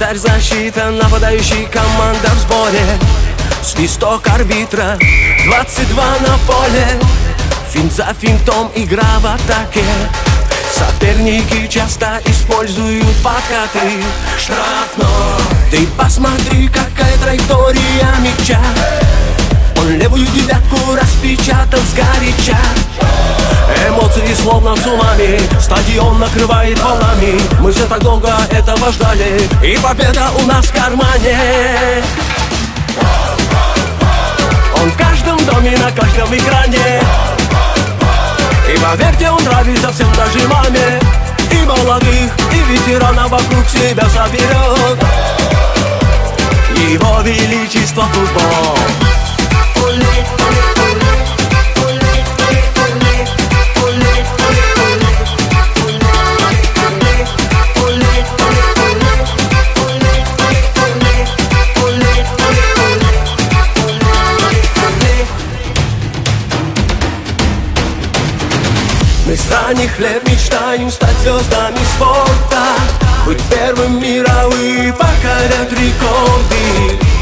Вратарь, защита, нападающий, команда в сборе. Свисток арбитра, 22 на поле. Финт за финтом, игра в атаке. Соперники часто используют подкаты. Штрафной. Ты посмотри, какая траектория мяча. Он левую девятку распечатал сгоряча. Эмоции словно цунами, стадион накрывает волнами. Мы все так долго этого ждали, и победа у нас в кармане. Он в каждом доме, на каждом экране. И поверьте, он нравится всем, даже маме. И молодых, и ветеранов вокруг себя соберет. Его величество футбол. Мы станем хлеб, мечтаем стать звездами спорта. Быть первым мировым, покорять рекорды.